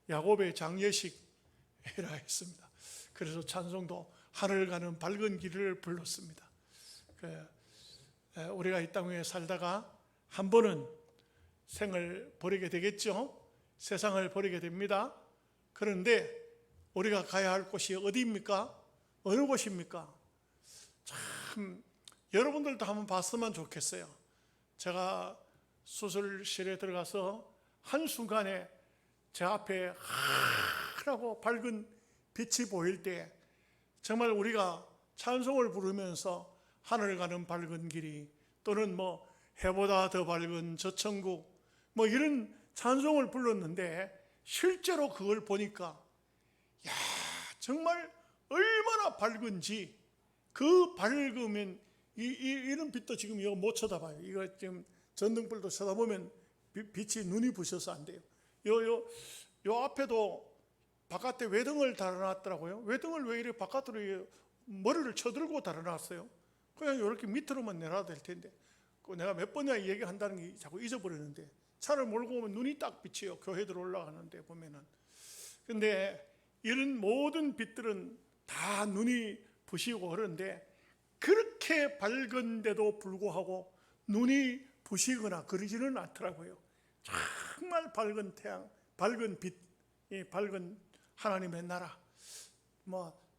야곱의 장례식이라 했습니다. 그래서 찬송도 하늘 가는 밝은 길을 불렀습니다. 우리가 이 땅에 살다가 한 번은 생을 버리게 되겠죠. 세상을 버리게 됩니다. 그런데 우리가 가야 할 곳이 어디입니까? 어느 곳입니까? 참 여러분들도 한번 봤으면 좋겠어요. 제가 수술실에 들어가서 한순간에 제 앞에 하라고 밝은 빛이 보일 때 정말 우리가 찬송을 부르면서 하늘 가는 밝은 길이, 또는 해보다 더 밝은 저 천국, 이런 찬송을 불렀는데, 실제로 그걸 보니까 정말 얼마나 밝은지, 그 밝으면 이런 빛도 지금 이거 못 쳐다봐요. 이거 지금 전등불도 쳐다보면 빛이 눈이 부셔서 안 돼요. 요 앞에도 바깥에 외등을 달아놨더라고요. 외등을 왜 이렇게 바깥으로 머리를 쳐들고 달아놨어요? 그냥 이렇게 밑으로만 내놔도 될 텐데, 내가 몇 번이나 얘기한다는 게 자꾸 잊어버리는데, 차를 몰고 오면 눈이 딱 비쳐요. 교회들 올라가는데 보면은. 근데 이런 모든 빛들은 다 눈이 부시고 그런데, 그렇게 밝은데도 불구하고 눈이 부시거나 그러지는 않더라고요. 정말 밝은 태양, 밝은 빛, 밝은 하나님의 나라.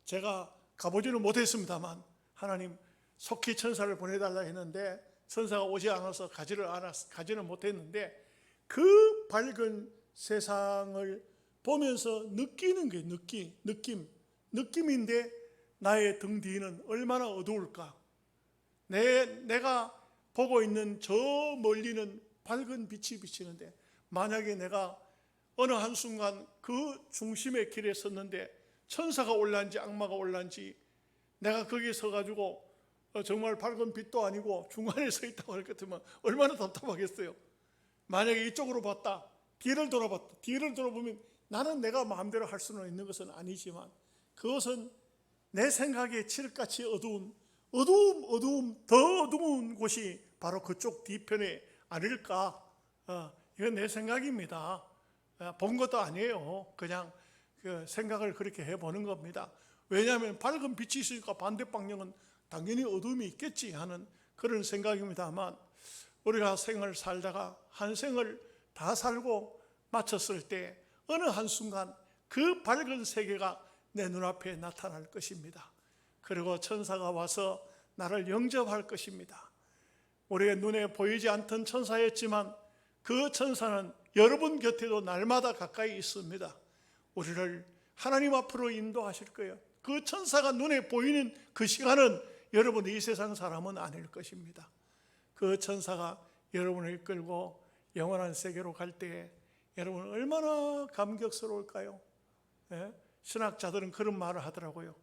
제가 가보지는 못했습니다만 하나님 속히 천사를 보내달라 했는데 천사가 오지 않아서 가지는 못했는데, 그 밝은 세상을 보면서 느끼는 게 느낌인데, 나의 등 뒤는 얼마나 어두울까. 내가 보고 있는 저 멀리는 밝은 빛이 비치는데, 만약에 내가 어느 한순간 그 중심의 길에 섰는데 천사가 올란지 악마가 올란지, 내가 거기에 서가지고 정말 밝은 빛도 아니고 중간에 서 있다고 할 것 같으면 얼마나 답답하겠어요. 만약에 이쪽으로 봤다, 뒤를 돌아보면 나는 내가 마음대로 할 수는 있는 것은 아니지만, 그것은 내 생각에 칠흑같이 어두움, 더 어두운 곳이 바로 그쪽 뒤편에 아닐까. 이건 내 생각입니다. 본 것도 아니에요. 그냥 그 생각을 그렇게 해보는 겁니다. 왜냐하면 밝은 빛이 있으니까 반대 방향은 당연히 어둠이 있겠지 하는 그런 생각입니다만, 우리가 생을 살다가 한 생을 다 살고 마쳤을 때 어느 한순간 그 밝은 세계가 내 눈앞에 나타날 것입니다. 그리고 천사가 와서 나를 영접할 것입니다. 우리의 눈에 보이지 않던 천사였지만 그 천사는 여러분 곁에도 날마다 가까이 있습니다. 우리를 하나님 앞으로 인도하실 거예요. 그 천사가 눈에 보이는 그 시간은 여러분 이 세상 사람은 아닐 것입니다. 그 천사가 여러분을 이끌고 영원한 세계로 갈 때에 여러분 얼마나 감격스러울까요? 신학자들은 그런 말을 하더라고요.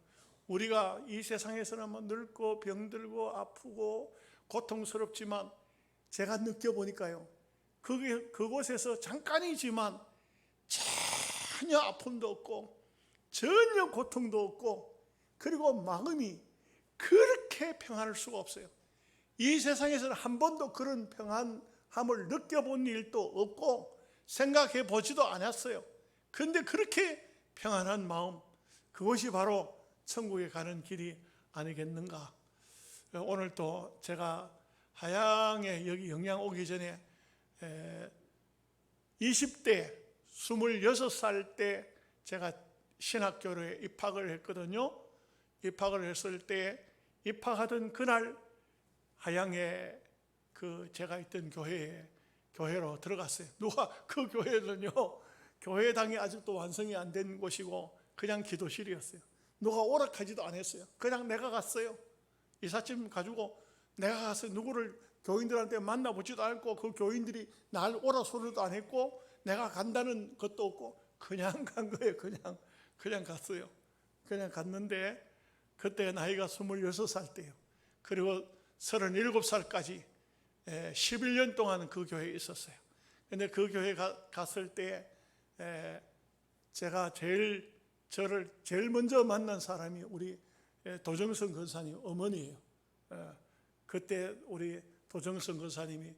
우리가 이 세상에서는 늙고 병들고 아프고 고통스럽지만, 제가 느껴보니까요, 그곳에서 잠깐이지만 전혀 아픔도 없고 전혀 고통도 없고, 그리고 마음이 그렇게 평안할 수가 없어요. 이 세상에서는 한 번도 그런 평안함을 느껴본 일도 없고 생각해 보지도 않았어요. 그런데 그렇게 평안한 마음, 그것이 바로 천국에 가는 길이 아니겠는가. 오늘 또 제가 하양에 여기 영양 오기 전에 20대 26살 때 제가 신학교에 입학을 했거든요. 입학을 했을 때 입학하던 그날 하양에 제가 있던 교회로 들어갔어요. 누가 그 교회는요, 교회당이 아직도 완성이 안 된 곳이고 그냥 기도실이었어요. 누가 오락하지도 않았어요. 그냥 내가 갔어요. 이삿짐 가지고 내가 가서 누구를 교인들한테 만나보지도 않고, 그 교인들이 날 오라 소리도 안 했고 내가 간다는 것도 없고 그냥 간 거예요. 그냥 갔어요. 그냥 갔는데 그때 나이가 26살 때예요. 그리고 37살까지 11년 동안 그 교회에 있었어요. 근데 그 교회에 갔을 때 제가 저를 제일 먼저 만난 사람이 우리 도정선 권사님 어머니예요. 그때 우리 도정선 권사님이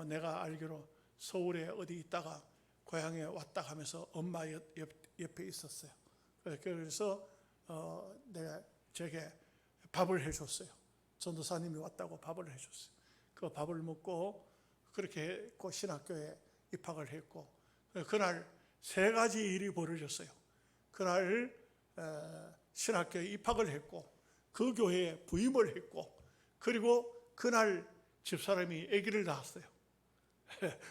내가 알기로 서울에 어디 있다가 고향에 왔다 가면서 엄마 옆에 있었어요. 그래서 내가 제게 밥을 해줬어요. 전도사님이 왔다고 밥을 해줬어요. 그 밥을 먹고 그렇게 했고 신학교에 입학을 했고, 그날 세 가지 일이 벌어졌어요. 그날 신학교에 입학을 했고, 그 교회에 부임을 했고, 그리고 그날 집사람이 아기를 낳았어요.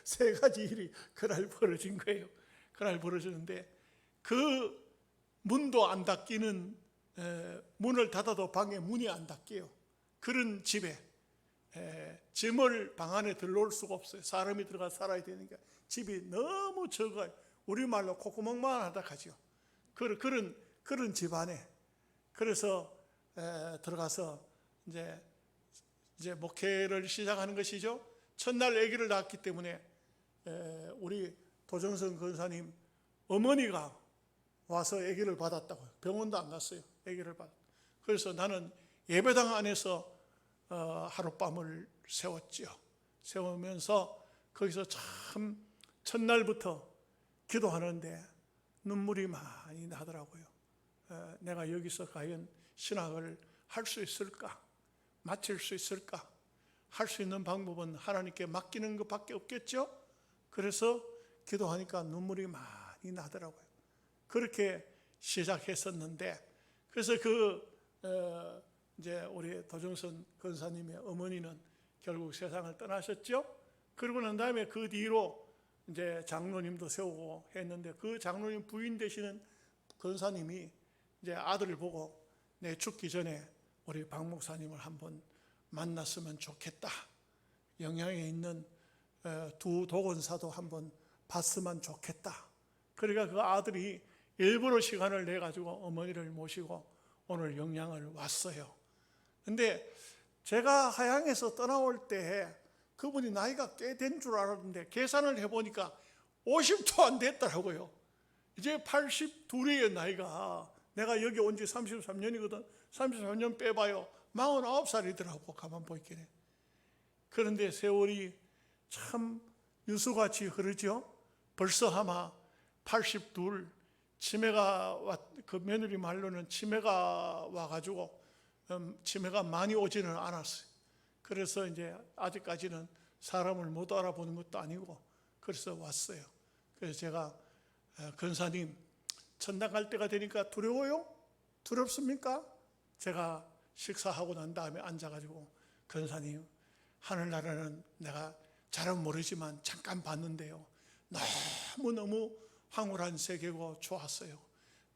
세 가지 일이 그날 벌어진 거예요. 그날 벌어졌는데, 그 문도 안 닫히는, 문을 닫아도 방에 문이 안 닫혀요. 그런 집에 짐을 방 안에 들러올 수가 없어요. 사람이 들어가 살아야 되니까 집이 너무 적어요. 우리말로 콧구멍만 하다 가죠. 그런 집 안에, 그래서 들어가서 이제 목회를 시작하는 것이죠. 첫날 아기를 낳았기 때문에 우리 도정선 권사님 어머니가 와서 아기를 받았다고요. 병원도 안 갔어요. 아기를 받았. 그래서 나는 예배당 안에서 하룻밤을 세웠지요. 세우면서 거기서 참 첫날부터 기도하는데 눈물이 많이 나더라고요. 내가 여기서 과연 신학을 할 수 있을까? 마칠 수 있을까? 할 수 있는 방법은 하나님께 맡기는 것밖에 없겠죠? 그래서 기도하니까 눈물이 많이 나더라고요. 그렇게 시작했었는데, 그래서 이제 우리 도정선 권사님의 어머니는 결국 세상을 떠나셨죠? 그러고 난 다음에 그 뒤로 이제 장로님도 세우고 했는데, 그 장로님 부인 되시는 권사님이 이제 아들을 보고 내 죽기 전에 우리 박 목사님을 한번 만났으면 좋겠다. 영향에 있는 두 도건사도 한번 봤으면 좋겠다. 그러니까 그 아들이 일부러 시간을 내 가지고 어머니를 모시고 오늘 영양을 왔어요. 근데 제가 하양에서 떠나올 때 그분이 나이가 꽤 된 줄 알았는데 계산을 해보니까 50도 안 됐더라고요. 이제 82이에요, 나이가. 내가 여기 온 지 33년이거든. 33년 빼봐요. 49살이더라고, 가만 보이기에. 그런데 세월이 참 유수같이 흐르죠. 벌써 아마 82, 그 며느리 말로는 치매가 와가지고 치매가 많이 오지는 않았어요. 그래서 이제 아직까지는 사람을 못 알아보는 것도 아니고 그래서 왔어요. 그래서 제가 권사님 천당 갈 때가 되니까 두려워요? 두렵습니까? 제가 식사하고 난 다음에 앉아가지고 권사님, 하늘나라는 내가 잘은 모르지만 잠깐 봤는데요, 너무너무 황홀한 세계고 좋았어요.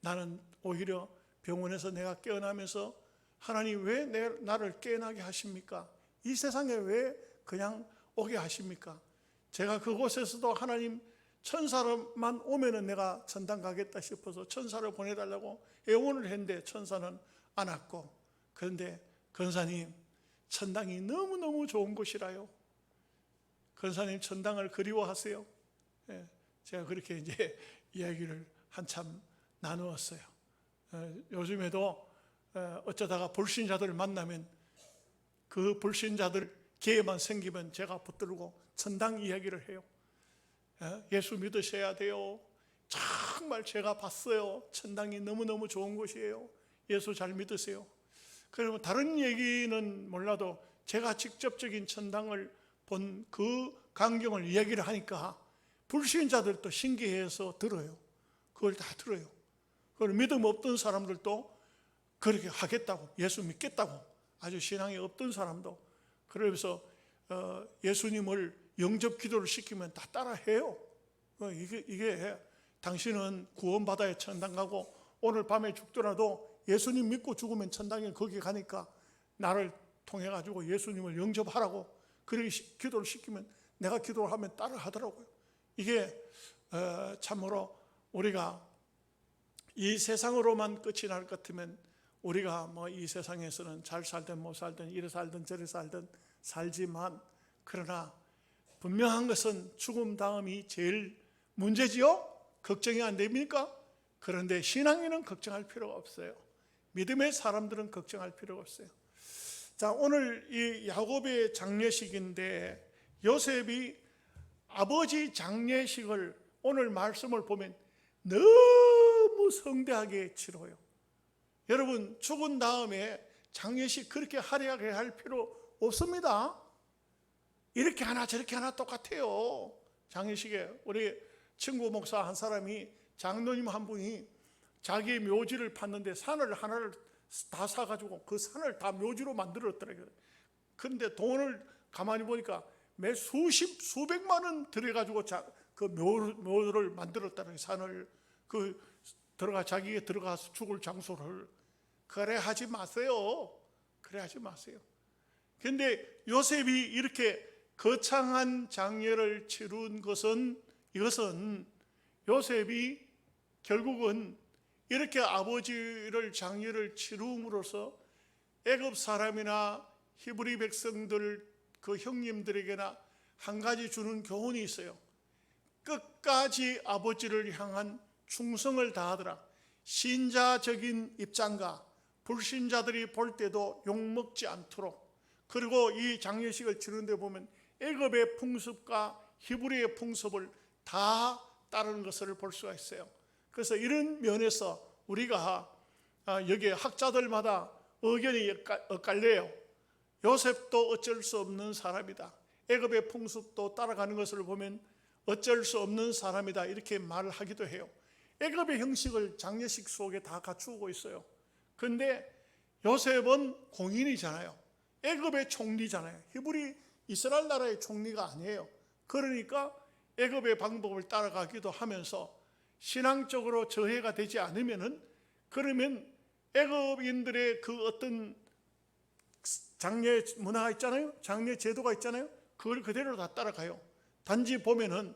나는 오히려 병원에서 내가 깨어나면서 하나님 왜 나를 깨어나게 하십니까? 이 세상에 왜 그냥 오게 하십니까? 제가 그곳에서도 하나님 천사만 오면은 내가 천당 가겠다 싶어서 천사를 보내달라고 애원을 했는데 천사는 안 왔고, 그런데 권사님 천당이 너무너무 좋은 곳이라요. 권사님 천당을 그리워하세요. 제가 그렇게 이제 이야기를 한참 나누었어요. 요즘에도 어쩌다가 불신자들을 만나면 그 불신자들 기회만 생기면 제가 붙들고 천당 이야기를 해요. 예수 믿으셔야 돼요. 정말 제가 봤어요. 천당이 너무너무 좋은 곳이에요. 예수 잘 믿으세요. 그러면 다른 얘기는 몰라도 제가 직접적인 천당을 본 그 광경을 이야기를 하니까 불신자들도 신기해서 들어요. 그걸 다 들어요. 그걸 믿음 없던 사람들도 그렇게 하겠다고, 예수 믿겠다고, 아주 신앙이 없던 사람도 그러면서 예수님을 영접 기도를 시키면 다 따라해요. 이게 당신은 구원받아야 천당 가고 오늘 밤에 죽더라도 예수님 믿고 죽으면 천당에 거기 가니까 나를 통해 가지고 예수님을 영접하라고 그렇게 기도를 시키면 내가 기도를 하면 따라 하더라고요. 이게 참으로 우리가 이 세상으로만 끝이 날 것 같으면 우리가 뭐 이 세상에서는 잘 살든 못 살든 이래 살든 저래 살든 살지만, 그러나 분명한 것은 죽음 다음이 제일 문제지요? 걱정이 안 됩니까? 그런데 신앙인은 걱정할 필요가 없어요. 믿음의 사람들은 걱정할 필요가 없어요. 자, 오늘 이 야곱의 장례식인데 요셉이 아버지 장례식을 오늘 말씀을 보면 너무 성대하게 치러요. 여러분, 죽은 다음에 장례식 그렇게 화려하게 할 필요 없습니다. 이렇게 하나 저렇게 하나 똑같아요. 장례식에 우리 친구 목사 한 사람이, 장로님 한 분이 자기 묘지를 팠는데 산을 하나를 다 사가지고 그 산을 다 묘지로 만들었더라고요. 그런데 돈을 가만히 보니까 매 수백만 원 들여가지고 그 묘를 만들었다는, 산을 자기에 들어가서 죽을 장소를. 그래 하지 마세요. 그래 하지 마세요. 그런데 요셉이 이렇게 거창한 장례를 치룬 것은, 이것은 요셉이 결국은 이렇게 아버지를 장례를 치rum으로써 애굽 사람이나 히브리 백성들 그 형님들에게나 한 가지 주는 교훈이 있어요. 끝까지 아버지를 향한 충성을 다하더라. 신자적인 입장과 불신자들이 볼 때도 욕먹지 않도록. 그리고 이 장례식을 치르는 데 보면 애굽의 풍습과 히브리의 풍습을 다 따르는 것을 볼 수가 있어요. 그래서 이런 면에서 우리가 여기에 학자들마다 의견이 엇갈려요. 요셉도 어쩔 수 없는 사람이다. 애굽의 풍습도 따라가는 것을 보면 어쩔 수 없는 사람이다, 이렇게 말하기도 해요. 애굽의 형식을 장례식 속에 다 갖추고 있어요. 그런데 요셉은 공인이잖아요. 애굽의 총리잖아요. 히브리 이스라엘 나라의 총리가 아니에요. 그러니까 애굽의 방법을 따라가기도 하면서 신앙적으로 저해가 되지 않으면은, 그러면 애굽인들의 그 어떤 장례 문화가 있잖아요. 장례 제도가 있잖아요. 그걸 그대로 다 따라가요. 단지 보면은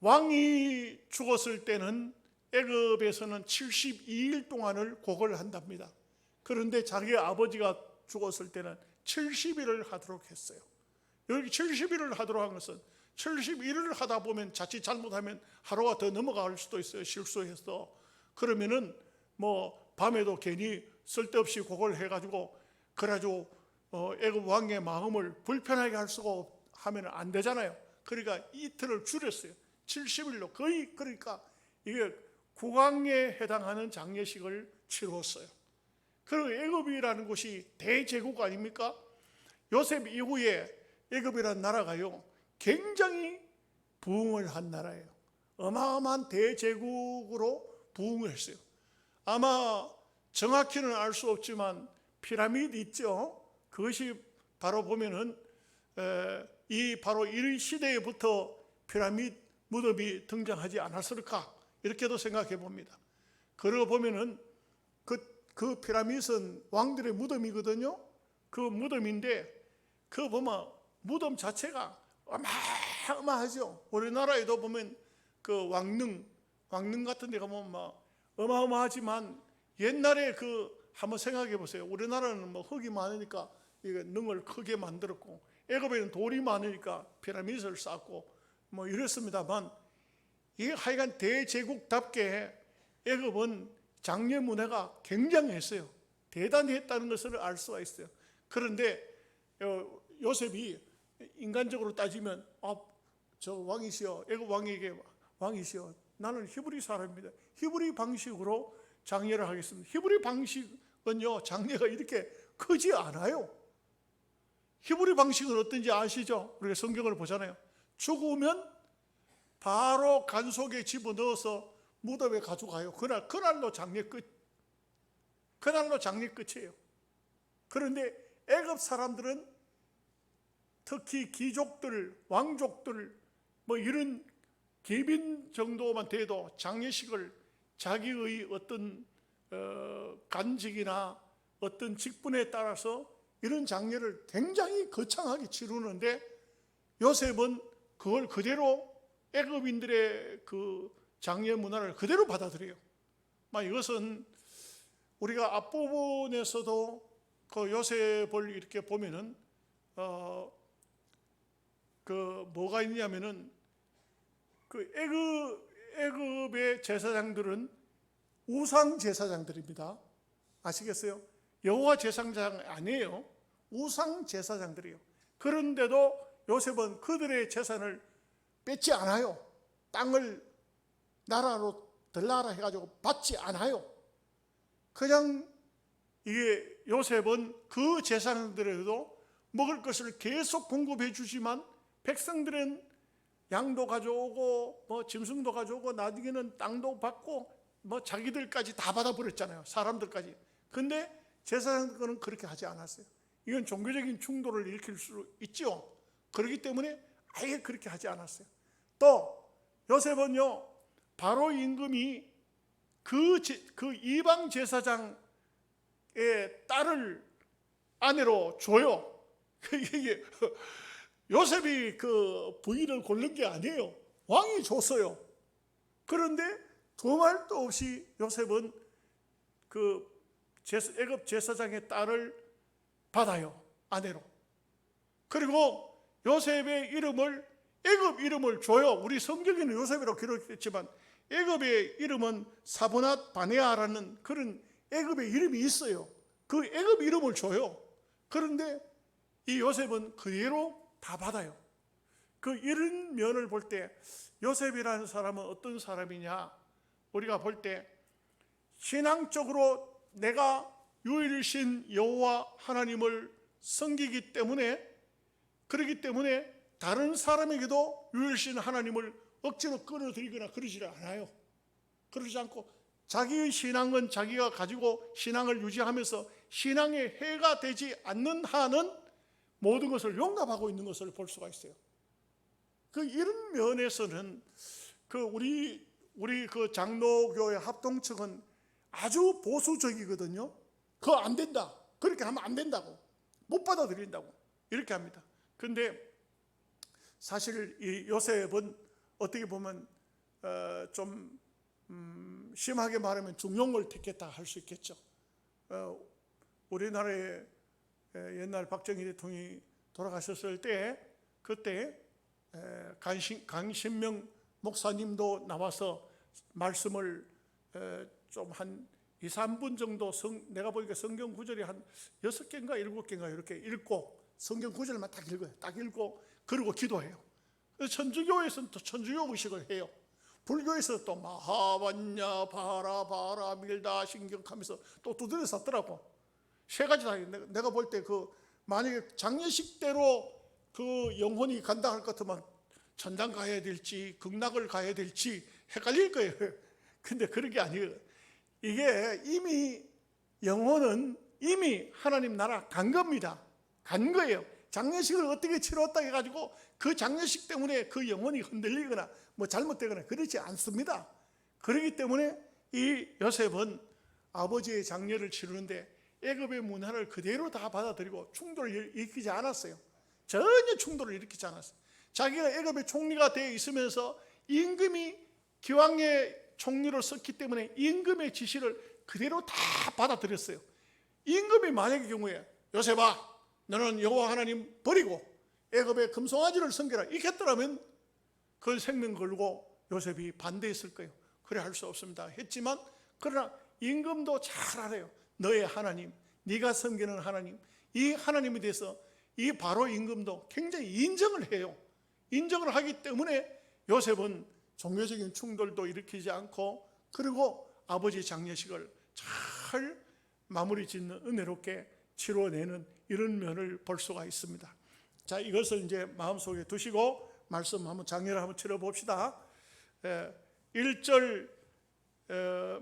왕이 죽었을 때는 애굽에서는 72일 동안을 고거를 한답니다. 그런데 자기 아버지가 죽었을 때는 70일을 하도록 했어요. 여기 70일을 하도록 한 것은 71일을 하다 보면 자칫 잘못하면 하루가 더 넘어갈 수도 있어요. 실수해서. 그러면은 뭐 밤에도 괜히 쓸데없이 그걸 해가지고 그래가지고 애굽 왕의 마음을 불편하게 할 수가 하면 안 되잖아요. 그러니까 이틀을 줄였어요. 70일로 거의, 그러니까 이게 국왕에 해당하는 장례식을 치루었어요. 그리고 애굽이라는 곳이 대제국 아닙니까? 요셉 이후에 애굽이라는 나라가요 굉장히 부흥을 한 나라예요. 어마어마한 대제국으로 부흥을 했어요. 아마 정확히는 알 수 없지만 피라미드 있죠. 그것이 바로 보면은 바로 이 시대부터 피라미드 무덤이 등장하지 않았을까, 이렇게도 생각해 봅니다. 그러고 보면은 그 피라미드는 왕들의 무덤이거든요. 그 무덤인데 그 보면 무덤 자체가 어마어마하죠. 우리나라에도 보면 그 왕릉 같은 데 가면 막 어마어마하지만 옛날에 한번 생각해 보세요. 우리나라는 뭐 흙이 많으니까 이게 능을 크게 만들었고, 애굽에는 돌이 많으니까 피라미드를 쌓고 뭐 이랬습니다만, 이 하여간 대제국답게 애굽은 장례 문화가 굉장했어요. 대단히 했다는 것을 알 수가 있어요. 그런데 요셉이 인간적으로 따지면 저 왕이시여, 애굽 왕에게 왕이시여, 나는 히브리 사람입니다. 히브리 방식으로 장례를 하겠습니다. 히브리 방식은요 장례가 이렇게 크지 않아요. 히브리 방식은 어떤지 아시죠? 우리가 성경을 보잖아요. 죽으면 바로 간 속에 집어넣어서 무덤에 가져가요. 그날로 장례 끝. 그날로 장례 끝이에요. 그런데 애굽 사람들은 특히 귀족들, 왕족들 뭐 이런 계빈 정도만 돼도 장례식을 자기의 어떤 간직이나 어떤 직분에 따라서 이런 장례를 굉장히 거창하게 치르는데, 요셉은 그걸 그대로 애굽인들의 그 장례 문화를 그대로 받아들여요. 이것은 우리가 앞부분에서도 그 요셉을 이렇게 보면은 뭐가 있냐면은 그 애굽의 제사장들은 우상 제사장들입니다. 아시겠어요? 여호와 제사장 아니에요. 우상 제사장들이에요. 그런데도 요셉은 그들의 재산을 뺏지 않아요. 땅을 나라로 들라라 해가지고 받지 않아요. 그냥 이게 요셉은 그 제사장들에도 먹을 것을 계속 공급해 주지만 백성들은 양도 가져오고 뭐 짐승도 가져오고 나중에는 땅도 받고 뭐 자기들까지 다 받아버렸잖아요. 사람들까지. 근데 제사장들은 그렇게 하지 않았어요. 이건 종교적인 충돌을 일으킬 수 있죠. 그렇기 때문에 아예 그렇게 하지 않았어요. 또 요셉은요, 바로 임금이 그 이방 제사장의 딸을 아내로 줘요. 이게 요셉이 그 부인을 고른 게 아니에요. 왕이 줬어요. 그런데 두 말도 없이 요셉은 그 애굽 제사장의 딸을 받아요. 아내로. 그리고 요셉의 이름을, 애굽 이름을 줘요. 우리 성경에는 요셉이라고 기록했지만 애굽의 이름은 사브낫 바네아라는 그런 애굽의 이름이 있어요. 그 애굽 이름을 줘요. 그런데 이 요셉은 그대로 다 받아요. 그 이런 면을 볼 때 요셉이라는 사람은 어떤 사람이냐, 우리가 볼 때 신앙적으로 내가 유일신 여호와 하나님을 섬기기 때문에, 그렇기 때문에 다른 사람에게도 유일신 하나님을 억지로 끌어들이거나 그러지 않아요. 그러지 않고 자기의 신앙은 자기가 가지고 신앙을 유지하면서 신앙에 해가 되지 않는 한은 모든 것을 용납하고 있는 것을 볼 수가 있어요. 그 이런 면에서는 우리 그 장로교회 합동측은 아주 보수적이거든요. 그거 안 된다. 그렇게 하면 안 된다고. 못 받아들인다고. 이렇게 합니다. 근데 사실 이 요셉은 어떻게 보면 좀 심하게 말하면 중용을 택했다 할 수 있겠죠. 우리나라의 옛날 박정희 대통령이 돌아가셨을 때 그때 강신명 목사님도 나와서 말씀을 좀 한 2, 3분 정도 내가 보니까 성경 구절이 한 6개인가 7개인가 이렇게 읽고 성경 구절만 딱 읽어요. 딱 읽고 그리고 기도해요. 천주교에서는 또 천주교 의식을 해요. 불교에서 또 마하반야 바라 밀다 신경하면서 또 두드려 샀더라고. 세 가지 다. 내가 볼 때 만약에 장례식대로 그 영혼이 간다 할 것 같으면 천당 가야 될지 극락을 가야 될지 헷갈릴 거예요. 근데 그런 게 아니에요. 이게 이미 영혼은 이미 하나님 나라 간 겁니다. 간 거예요. 장례식을 어떻게 치렀다 해가지고 그 장례식 때문에 그 영혼이 흔들리거나 뭐 잘못되거나 그러지 않습니다. 그렇기 때문에 이 요셉은 아버지의 장례를 치르는데 애굽의 문화를 그대로 다 받아들이고 충돌을 일으키지 않았어요. 전혀 충돌을 일으키지 않았어요. 자기가 애굽의 총리가 되어 있으면서 임금이 기왕의 총리로 썼기 때문에 임금의 지시를 그대로 다 받아들였어요. 임금이 만약의 경우에 요셉아, 너는 여호와 하나님 버리고 애굽의 금송아지를 섬겨라 이렇게 했더라면 그 생명 걸고 요셉이 반대했을 거예요. 그래 할 수 없습니다 했지만, 그러나 임금도 잘 알아요. 너의 하나님, 네가 섬기는 하나님, 이 하나님에 대해서 이 바로 임금도 굉장히 인정을 해요. 인정을 하기 때문에 요셉은 종교적인 충돌도 일으키지 않고, 그리고 아버지 장례식을 잘 마무리 짓는 은혜롭게 치러내는 이런 면을 볼 수가 있습니다. 자, 이것을 이제 마음속에 두시고 말씀 한번 장례를 한번 치러 봅시다. 1절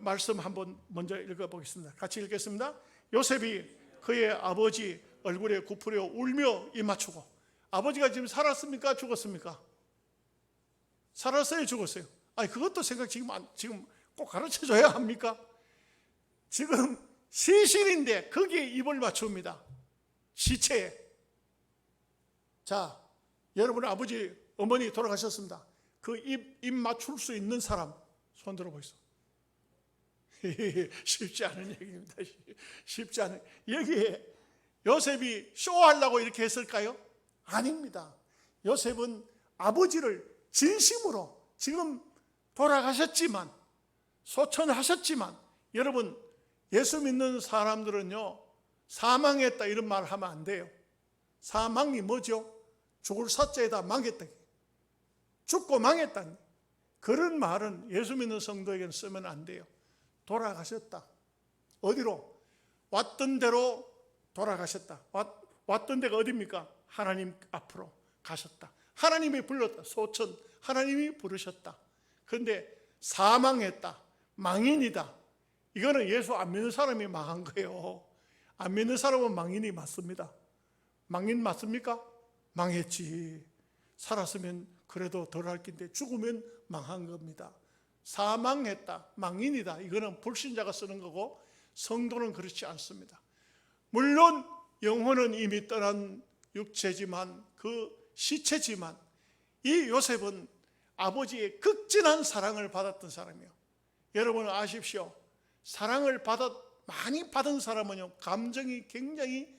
말씀 한번 먼저 읽어보겠습니다. 같이 읽겠습니다. 요셉이 그의 아버지 얼굴에 굽으려 울며 입 맞추고. 아버지가 지금 살았습니까? 죽었습니까? 살았어요? 죽었어요? 아니, 그것도 생각 지금 꼭 가르쳐줘야 합니까? 지금 시신인데 거기에 입을 맞춥니다. 시체에. 자, 여러분의 아버지, 어머니 돌아가셨습니다. 그 입 맞출 수 있는 사람 손 들어보시죠. 쉽지 않은 얘기입니다. 쉽지 않은. 여기에 요셉이 쇼하려고 이렇게 했을까요? 아닙니다. 요셉은 아버지를 진심으로, 지금 돌아가셨지만, 소천하셨지만, 여러분 예수 믿는 사람들은요 사망했다 이런 말 하면 안 돼요. 사망이 뭐죠? 죽을 사자에다 망했다. 죽고 망했다. 그런 말은 예수 믿는 성도에게는 쓰면 안 돼요. 돌아가셨다. 어디로? 왔던 데로 돌아가셨다. 왔던 데가 어디입니까? 하나님 앞으로 가셨다. 하나님이 불렀다. 소천 하나님이 부르셨다. 그런데 사망했다. 망인이다. 이거는 예수 안 믿는 사람이 망한 거예요. 안 믿는 사람은 망인이 맞습니다. 망인 맞습니까? 망했지. 살았으면 그래도 덜할 텐데 죽으면 망한 겁니다. 사망했다. 망인이다. 이거는 불신자가 쓰는 거고 성도는 그렇지 않습니다. 물론 영혼은 이미 떠난 육체지만 그 시체지만 이 요셉은 아버지의 극진한 사랑을 받았던 사람이에요. 여러분 아십시오. 사랑을 많이 받은 사람은요, 감정이 굉장히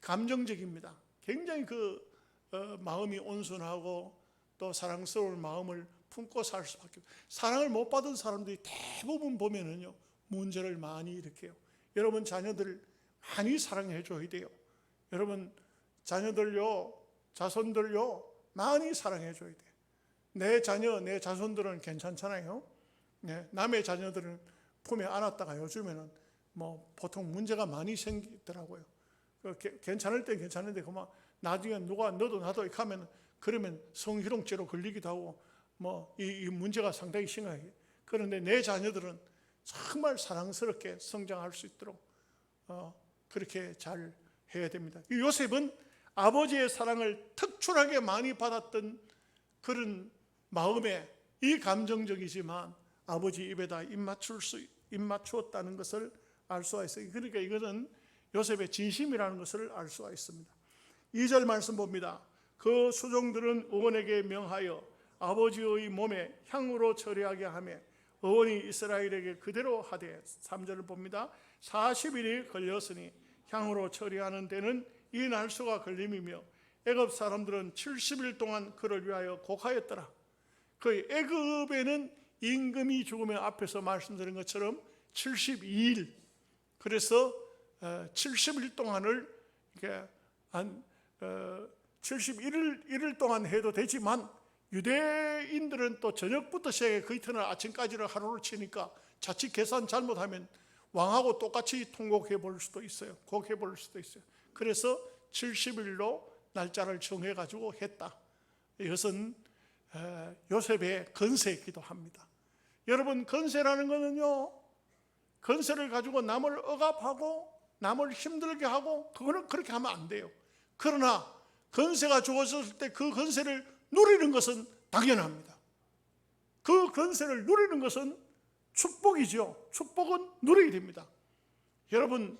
감정적입니다. 굉장히 마음이 온순하고 또 사랑스러운 마음을 품고 살 수밖에 없어요. 사랑을 못 받은 사람들이 대부분 보면은요, 문제를 많이 일으켜요. 여러분 자녀들 많이 사랑해 줘야 돼요. 여러분 자녀들요, 자손들요, 많이 사랑해 줘야 돼요. 내 자녀, 내 자손들은 괜찮잖아요. 네, 남의 자녀들은 품에 안았다가 요즘에는 보통 문제가 많이 생기더라고요. 괜찮을 땐 괜찮은데 그만 나중에 누가 너도 나도 이렇게 하면 그러면 성희롱죄로 걸리기도 하고 이 문제가 상당히 심하게. 그런데 내 자녀들은 정말 사랑스럽게 성장할 수 있도록 그렇게 잘 해야 됩니다. 요셉은 아버지의 사랑을 특출하게 많이 받았던 그런 마음에 이 감정적이지만 아버지 입에다 입 맞추었다는 것을 알 수가 있어요. 그러니까 이것은 요셉의 진심이라는 것을 알 수가 있습니다. 2절 말씀 봅니다. 그 수종들은 의원에게 명하여 아버지의 몸에 향으로 처리하게 하며 의원이 이스라엘에게 그대로 하되 3절을 봅니다. 40일이 걸렸으니 향으로 처리하는 데는 이 날수가 걸림이며 애굽 사람들은 70일 동안 그를 위하여 곡하였더라. 그 애굽에는 임금이 죽으면 앞에서 말씀드린 것처럼 72일, 그래서 70일 동안을 이렇게 한 71일 동안 해도 되지만 유대인들은 또 저녁부터 시작해 그 이튿날 아침까지를 하루를 치니까 자칫 계산 잘못하면 왕하고 똑같이 통곡해 볼 수도 있어요. 곡해 볼 수도 있어요. 그래서 70일로 날짜를 정해 가지고 했다. 이것은 요셉의 건세이기도 합니다. 여러분 건세라는 것은요, 건세를 가지고 남을 억압하고 남을 힘들게 하고 그거는 그렇게 하면 안 돼요. 그러나 건세가 주어졌을 때 그 건세를 누리는 것은 당연합니다. 그 건세를 누리는 것은 축복이죠. 축복은 누리게 됩니다. 여러분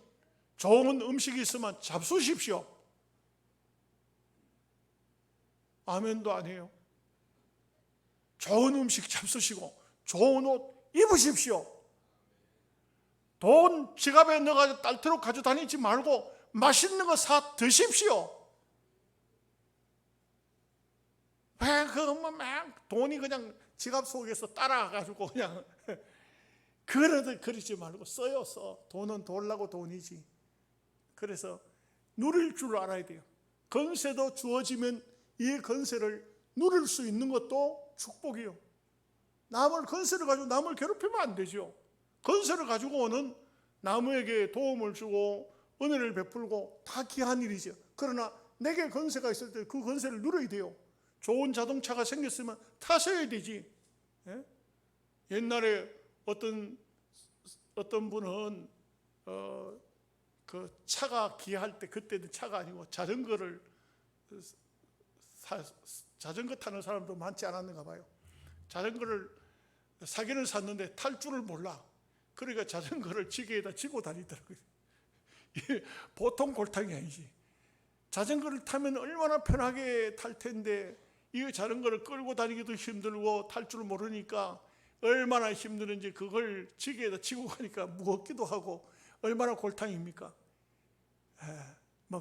좋은 음식이 있으면 잡수십시오. 아멘도 아니에요. 좋은 음식 잡수시고 좋은 옷 입으십시오. 돈 지갑에 넣어가지고 딸트로 가져다니지 말고 맛있는 거 사 드십시오. 왜 막 돈이 그냥 지갑 속에서 따라가지고 그냥 그러지 말고 써요. 돈은 돌라고 돈이지. 그래서 누릴 줄 알아야 돼요. 건세도 주어지면 이 건세를 누릴 수 있는 것도 축복이요. 남을 건세를 가지고 남을 괴롭히면 안 되죠. 건세를 가지고 오는 남에게 도움을 주고 은혜를 베풀고 다 귀한 일이죠. 그러나 내게 건세가 있을 때 그 건세를 누려야 돼요. 좋은 자동차가 생겼으면 타셔야 되지. 예? 옛날에 어떤 분은 그 차가 귀할 때, 그때는 차가 아니고 자전거를 자전거 타는 사람도 많지 않았는가 봐요. 자전거를 사기는 샀는데 탈 줄을 몰라. 그러니까 자전거를 지게에다 지고 다니더라고요. 보통 골탕이 아니지. 자전거를 타면 얼마나 편하게 탈 텐데 이 자전거를 끌고 다니기도 힘들고 탈 줄 모르니까 얼마나 힘드는지 그걸 지게에다 지고 가니까 무겁기도 하고 얼마나 골탕입니까?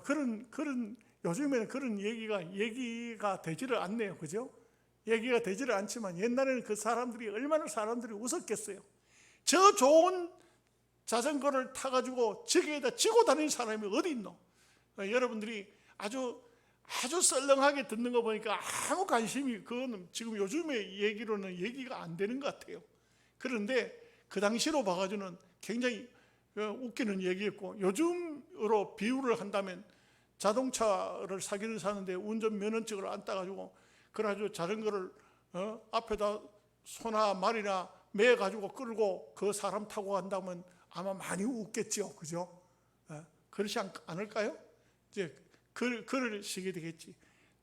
그런 요즘에는 그런 얘기가 되지를 않네요. 그죠? 얘기가 되지를 않지만 옛날에는 그 사람들이 얼마나 사람들이 웃었겠어요. 저 좋은 자전거를 타가지고 지게에다 지고 다니는 사람이 어디 있노? 여러분들이 아주 아주 썰렁하게 듣는 거 보니까 아무 관심이, 그거는 지금 요즘의 얘기로는 얘기가 안 되는 것 같아요. 그런데 그 당시로 봐가지고는 굉장히 웃기는 얘기였고, 요즘으로 비유를 한다면 자동차를 사는데 운전면허증을 안 따가지고 그래가지고 자전거를 앞에다 소나 말이나 매가지고 끌고 그 사람 타고 간다면 아마 많이 웃겠죠, 그죠? 그렇지 않을까요? 이제 그럴 시기 되겠지.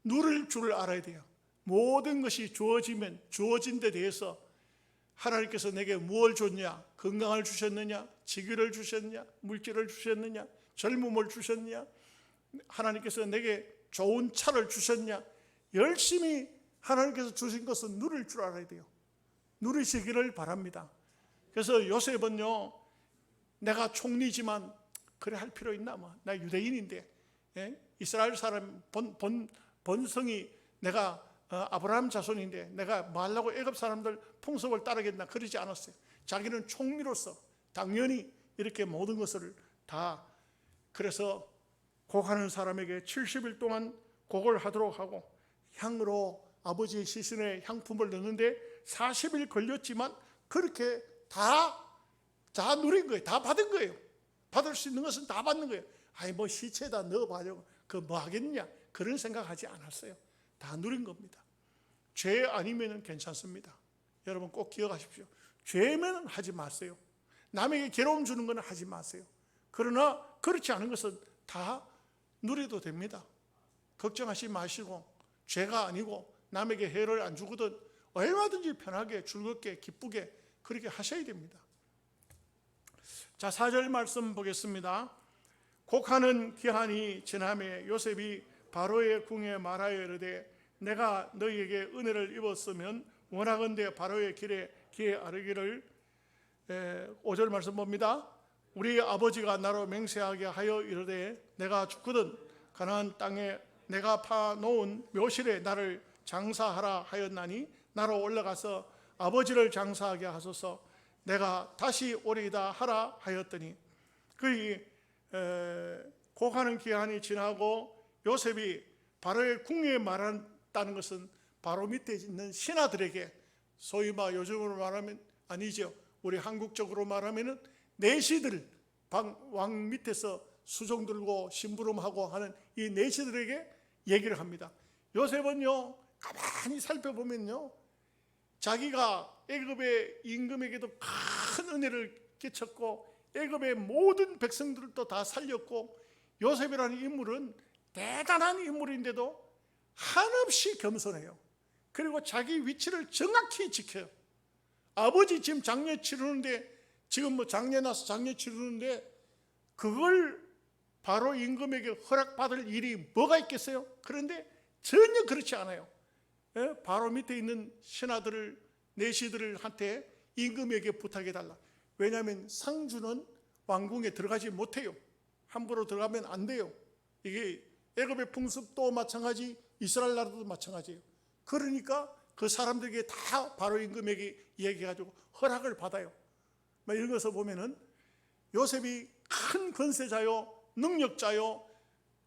누릴 줄 알아야 돼요. 모든 것이 주어지면 주어진 데 대해서 하나님께서 내게 무엇을 줬냐? 건강을 주셨느냐? 지기를 주셨느냐? 물질을 주셨느냐? 젊음을 주셨느냐? 하나님께서 내게 좋은 차를 주셨냐? 열심히 하나님께서 주신 것은 누릴 줄 알아야 돼요. 누리시기를 바랍니다. 그래서 요셉은요, 내가 총리지만 그래 할 필요 있나? 나 유대인인데, 이스라엘 사람 본성이 내가 아브라함 자손인데 내가 뭐 하려고 애굽 사람들 풍습을 따르겠나? 그러지 않았어요. 자기는 총리로서 당연히 이렇게 모든 것을 다, 그래서 곡하는 사람에게 70일 동안 곡을 하도록 하고, 향으로 아버지의 시신에 향품을 넣는데 40일 걸렸지만 그렇게 다 누린 거예요. 다 받은 거예요. 받을 수 있는 것은 다 받는 거예요. 아니 뭐 시체에다 넣어봐요, 그 뭐 하겠냐, 그런 생각하지 않았어요. 다 누린 겁니다. 죄 아니면 괜찮습니다. 여러분 꼭 기억하십시오. 죄면 하지 마세요. 남에게 괴로움 주는 건 하지 마세요. 그러나 그렇지 않은 것은 다 누려도 됩니다. 걱정하지 마시고, 죄가 아니고 남에게 해를 안 주거든 얼마든지 편하게 즐겁게 기쁘게 그렇게 하셔야 됩니다. 자, 4절 말씀 보겠습니다. 곡하는 기한이 지남에 요셉이 바로의 궁에 말하여 이르되 내가 너희에게 은혜를 입었으면 원하건대 바로의 길에 아르기를. 5절 말씀 봅니다. 우리 아버지가 나로 맹세하게 하여 이르되 내가 죽거든 가나안 땅에 내가 파놓은 묘실에 나를 장사하라 하였나니 나로 올라가서 아버지를 장사하게 하소서. 내가 다시 오리이다 하라 하였더니, 그의 곡하는 기한이 지나고 요셉이 바로의 궁에 말한다는 것은 바로 밑에 있는 신하들에게, 소위 요즘으로 말하면 아니죠, 우리 한국적으로 말하면은 내시들, 왕 밑에서 수종 들고 심부름하고 하는 이 내시들에게 얘기를 합니다. 요셉은요, 가만히 살펴보면요, 자기가 애굽의 임금에게도 큰 은혜를 끼쳤고 애굽의 모든 백성들도 다 살렸고, 요셉이라는 인물은 대단한 인물인데도 한없이 겸손해요. 그리고 자기 위치를 정확히 지켜요. 아버지 지금 장례 치르는데, 지금 장례 나서 장례 치르는데 그걸 바로 임금에게 허락받을 일이 뭐가 있겠어요? 그런데 전혀 그렇지 않아요. 바로 밑에 있는 신하들을, 내시들을 한테 임금에게 부탁해달라. 왜냐하면 상주는 왕궁에 들어가지 못해요. 함부로 들어가면 안 돼요. 이게 애굽의 풍습도 마찬가지, 이스라엘 나라도 마찬가지예요. 그러니까 그 사람들에게 다 바로 임금에게 얘기해가지고 허락을 받아요. 이런 것을 보면은 요셉이 큰 권세자요, 능력자요,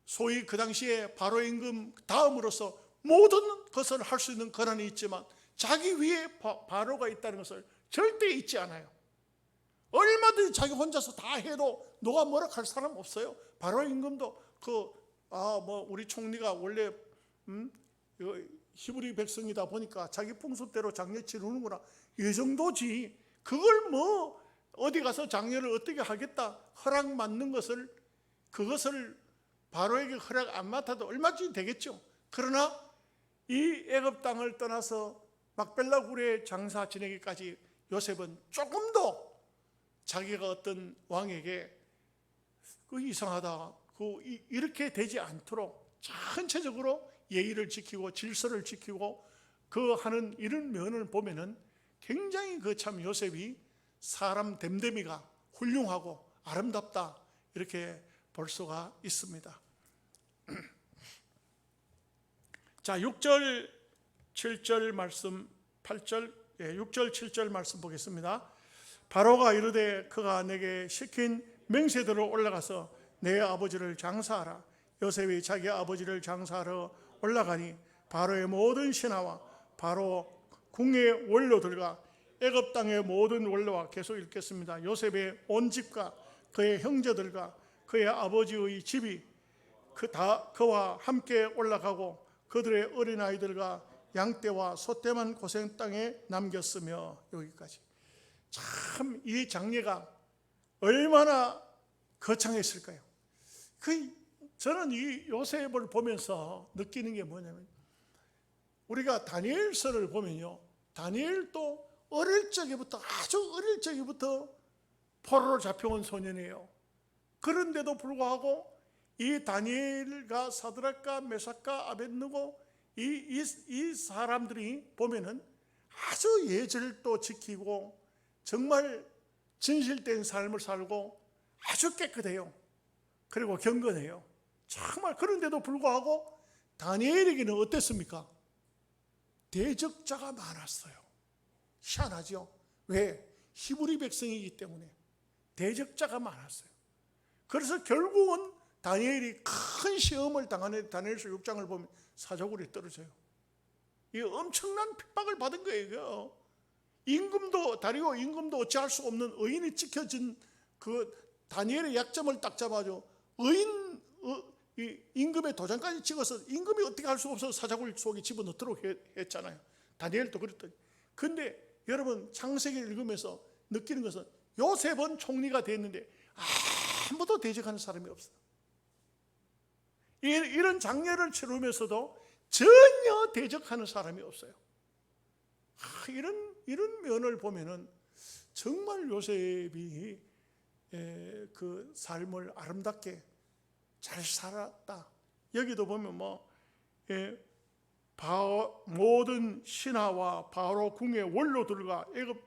소위 그 당시에 바로 임금 다음으로서 모든 것을 할 수 있는 권한이 있지만 자기 위에 바로가 있다는 것을 절대 잊지 않아요. 얼마든지 자기 혼자서 다 해도 누가 뭐라 할 사람 없어요. 바로 임금도 우리 총리가 원래 히브리 백성이다 보니까 자기 풍습대로 장례 치르는구나, 이 정도지. 그걸 어디 가서 장례를 어떻게 하겠다, 허락 받는 것을, 그것을 바로에게 허락 안 맡아도 얼마든지 되겠죠. 그러나 이 애굽 땅을 떠나서 막벨라 굴에 장사 지내기까지 요셉은 조금도 자기가 어떤 왕에게 이상하다, 이렇게 되지 않도록 전체적으로 예의를 지키고 질서를 지키고 하는 이런 면을 보면은 굉장히 참 요셉이 사람 됨됨이가 훌륭하고 아름답다, 이렇게 볼 수가 있습니다. 자, 6절 7절 말씀, 8절 6절 7절 말씀 보겠습니다. 바로가 이르되 그가 내게 시킨 맹세대로 올라가서 내 아버지를 장사하라. 요셉이 자기 아버지를 장사하러 올라가니 바로의 모든 신하와 바로 궁의 원로들과 애굽 땅의 모든 원로와, 계속 읽겠습니다. 요셉의 온 집과 그의 형제들과 그의 아버지의 집이 그와 함께 올라가고 그들의 어린아이들과 양떼와 소떼만 고센 땅에 남겼으며. 여기까지. 참 이 장례가 얼마나 거창했을까요? 저는 이 요셉을 보면서 느끼는 게 뭐냐면, 우리가 다니엘서를 보면요, 다니엘도 어릴 적부터, 아주 어릴 적부터 포로로 잡혀온 소년이에요. 그런데도 불구하고 이 다니엘과 사드락과 메삭과 아벳느고 이 사람들이 보면은 아주 예절도 지키고 정말 진실된 삶을 살고 아주 깨끗해요. 그리고 경건해요. 정말. 그런데도 불구하고 다니엘에게는 어땠습니까? 대적자가 많았어요. 희한하죠? 왜? 히브리 백성이기 때문에 대적자가 많았어요. 그래서 결국은 다니엘이 큰 시험을 당하는, 다니엘서 6장을 보면 사자굴에 떨어져요. 이 엄청난 핍박을 받은 거예요. 임금도, 다리오 임금도 어찌할 수 없는 의인이 찍혀진 그 다니엘의 약점을 딱 잡아줘. 임금의 도장까지 찍어서 임금이 어떻게 할 수 없어서 사자굴 속에 집어넣도록 했잖아요. 다니엘도 그랬더니. 근데 여러분, 창세기를 읽으면서 느끼는 것은 요셉은 총리가 됐는데 아무도 대적하는 사람이 없어요. 이런 장례를 치르면서도 전혀 대적하는 사람이 없어요. 이런 면을 보면은 정말 요셉이 그 삶을 아름답게 잘 살았다. 여기도 보면 모든 신하와 바로 궁의 원로들과 애굽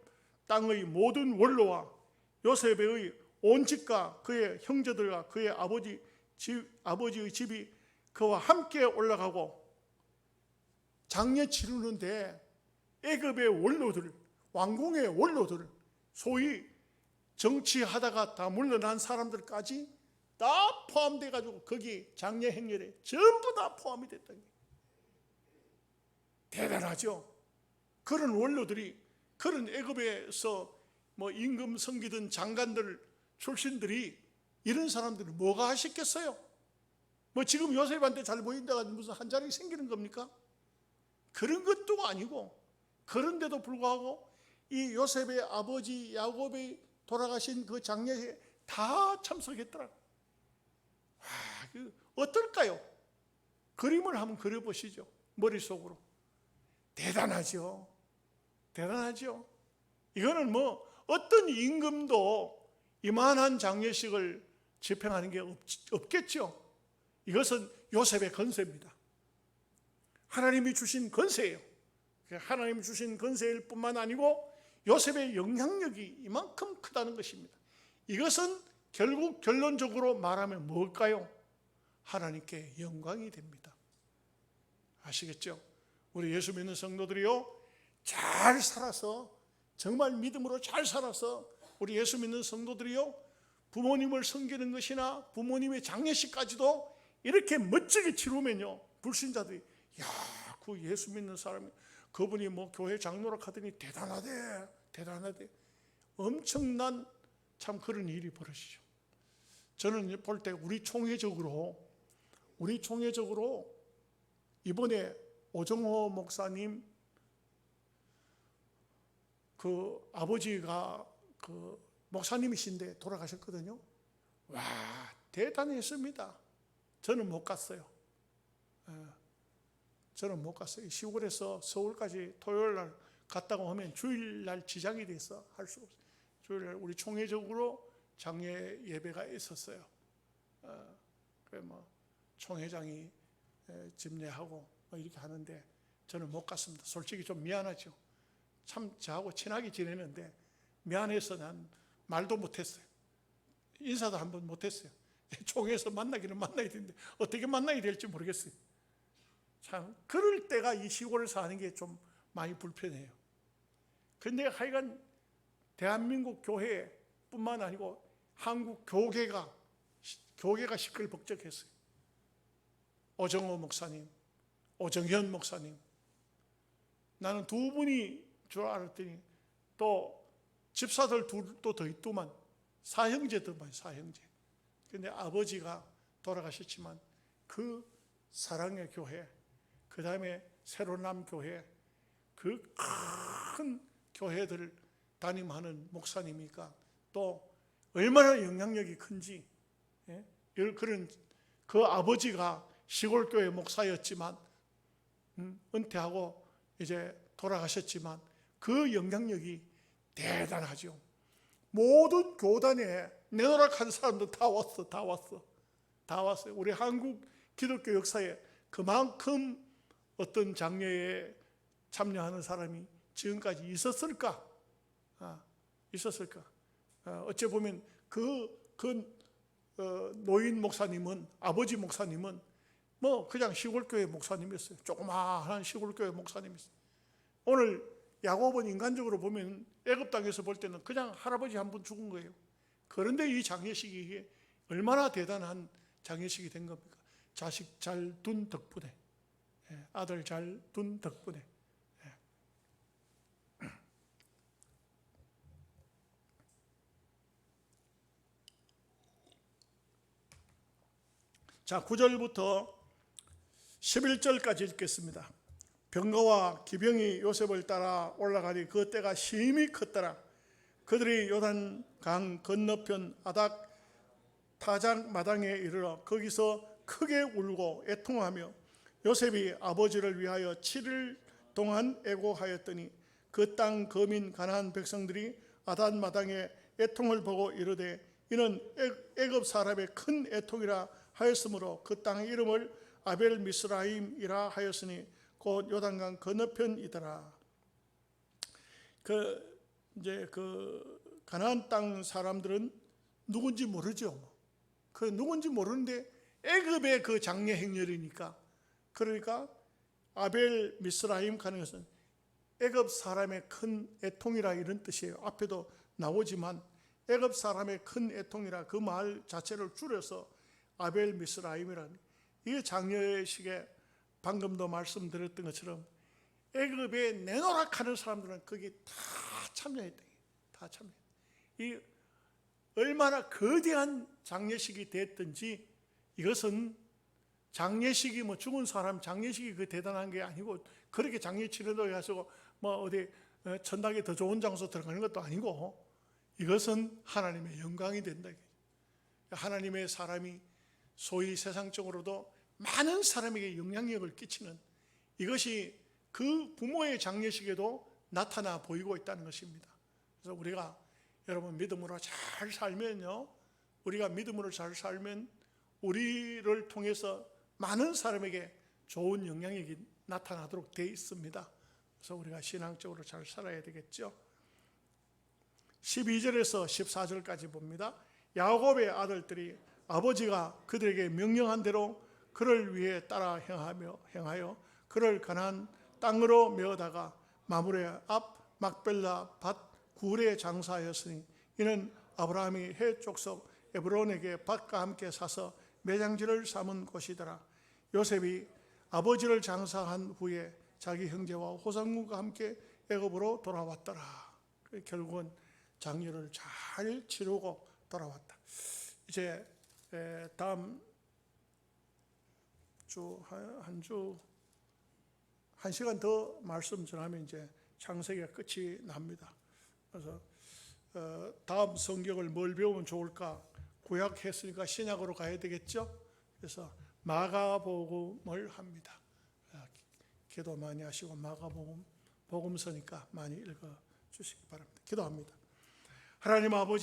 땅의 모든 원로와 요셉의 온 집과 그의 형제들과 그의 아버지의 집이 그와 함께 올라가고, 장례 치르는데 애굽의 원로들, 왕궁의 원로들, 소위 정치하다가 다 물러난 사람들까지 다 포함돼 가지고 거기 장례 행렬에 전부 다 포함이 됐다. 대단하죠. 그런 원로들이, 그런 애굽에서 임금 섬기던 장관들 출신들이, 이런 사람들은 뭐가 하셨겠어요? 지금 요셉한테 잘 보인다가 무슨 한 자리 생기는 겁니까? 그런 것도 아니고, 그런데도 불구하고 이 요셉의 아버지 야곱이 돌아가신 그 장례에 다 참석했더라고요. 어떨까요? 그림을 한번 그려보시죠. 머릿속으로. 대단하죠. 대단하죠. 이거는 어떤 임금도 이만한 장례식을 집행하는 게 없겠죠. 이것은 요셉의 건세입니다. 하나님이 주신 건세예요. 하나님이 주신 건세일 뿐만 아니고 요셉의 영향력이 이만큼 크다는 것입니다. 이것은 결국 결론적으로 말하면 뭘까요? 하나님께 영광이 됩니다. 아시겠죠? 우리 예수 믿는 성도들이요, 잘 살아서, 정말 믿음으로 잘 살아서 우리 예수 믿는 성도들이요, 부모님을 섬기는 것이나 부모님의 장례식까지도 이렇게 멋지게 치르면요, 불신자들이 그 예수 믿는 사람이, 그분이 교회 장로라 하더니 대단하대 엄청난 참 그런 일이 벌어지죠. 저는 볼 때 우리 총회적으로 이번에 오정호 목사님 그 아버지가 그 목사님이신데 돌아가셨거든요. 와, 대단했습니다. 저는 못 갔어요. 저는 못 갔어요. 시골에서 서울까지 토요일 날 갔다가 오면 주일날 지장이 돼서 할 수 없어요. 주일날 우리 총회적으로 장례 예배가 있었어요. 그래 총회장이 집례하고 이렇게 하는데 저는 못 갔습니다. 솔직히 좀 미안하죠. 참 저하고 친하게 지내는데 미안해서 난 말도 못했어요. 인사도 한번 못했어요. 총회에서 만나기는 만나야 되는데 어떻게 만나야 될지 모르겠어요. 참 그럴 때가 이 시골을 사는 게 좀 많이 불편해요. 근데 하여간 대한민국 교회뿐만 아니고 한국 교계가 시끌벅적했어요. 오정호 목사님, 오정현 목사님. 나는 두 분이 줄 알았더니 또 집사들 둘도 더 있더만, 사형제더만, 사형제. 근데 아버지가 돌아가셨지만 그 사랑의 교회, 그 다음에 새로남 교회, 그 큰 교회들을 담임하는 목사님이니까 또 얼마나 영향력이 큰지. 그런 그 아버지가 시골교회 목사였지만 은퇴하고 이제 돌아가셨지만 그 영향력이 대단하죠. 모든 교단에 내노락한 사람도 다 왔어요. 우리 한국 기독교 역사에 그만큼 어떤 장례에 참여하는 사람이 지금까지 있었을까? 어째 보면 노인 목사님은, 아버지 목사님은 뭐 그냥 시골교회 목사님이었어요. 조그마한 시골교회 목사님이었어요. 오늘 야곱은 인간적으로 보면 애굽 땅에서 볼 때는 그냥 할아버지 한 분 죽은 거예요. 그런데 이 장례식이 얼마나 대단한 장례식이 된 겁니까? 자식 잘 둔 덕분에, 아들 잘 둔 덕분에. 자, 9절부터 11절까지 읽겠습니다. 병거와 기병이 요셉을 따라 올라가니 그 때가 심히 컸더라. 그들이 요단강 건너편 아닥 타작 마당에 이르러 거기서 크게 울고 애통하며 요셉이 아버지를 위하여 7일 동안 애고하였더니 그 땅 거민 가나안 백성들이 아단 마당에 애통을 보고 이르되 이는 애굽 사람의 큰 애통이라 하였으므로 그 땅의 이름을 아벨 미스라임이라 하였으니 곧 요단강 건너편이더라. 이제 그 가나안 땅 사람들은 누군지 모르죠. 그 누군지 모르는데 애굽의 그 장례 행렬이니까, 그러니까 아벨 미스라임 가는 것은 애굽 사람의 큰 애통이라 이런 뜻이에요. 앞에도 나오지만 애굽 사람의 큰 애통이라 그 말 자체를 줄여서 아벨 미스라임이라는, 이게 장례식에 방금도 말씀드렸던 것처럼 애굽에 내노락하는 사람들은 거기 다 참여했다. 다 참여. 이 얼마나 거대한 장례식이 됐든지, 이것은 장례식이 뭐 죽은 사람 장례식이 그 대단한 게 아니고, 그렇게 장례 치료도 해가지고 뭐 어디 천당에 더 좋은 장소 들어가는 것도 아니고, 이것은 하나님의 영광이 된다. 하나님의 사람이 소위 세상적으로도 많은 사람에게 영향력을 끼치는, 이것이 그 부모의 장례식에도 나타나 보이고 있다는 것입니다. 그래서 우리가 여러분 믿음으로 잘 살면요, 우리가 믿음으로 잘 살면 우리를 통해서 많은 사람에게 좋은 영향력이 나타나도록 되어 있습니다. 그래서 우리가 신앙적으로 잘 살아야 되겠죠. 12절에서 14절까지 봅니다. 야곱의 아들들이 아버지가 그들에게 명령한 대로 그를 위해 따라 행하여 그를 가나안 땅으로 메어다가 마므레 앞 막벨라 밭 굴에 장사하였으니 이는 아브라함이 해 족속 에브론에게 밭과 함께 사서 매장지를 삼은 곳이더라. 요셉이 아버지를 장사한 후에 자기 형제와 호상군과 함께 애굽으로 돌아왔더라. 결국은 장례를 잘 치르고 돌아왔다. 이제 다음 주 한 시간 더 말씀 전하면 이제 창세기가 끝이 납니다. 그래서 다음 성경을 뭘 배우면 좋을까? 구약 했으니까 신약으로 가야 되겠죠. 그래서 마가복음을 합니다. 기도 많이 하시고 마가복음 복음서니까 많이 읽어 주시기 바랍니다. 기도합니다. 하나님 아버지,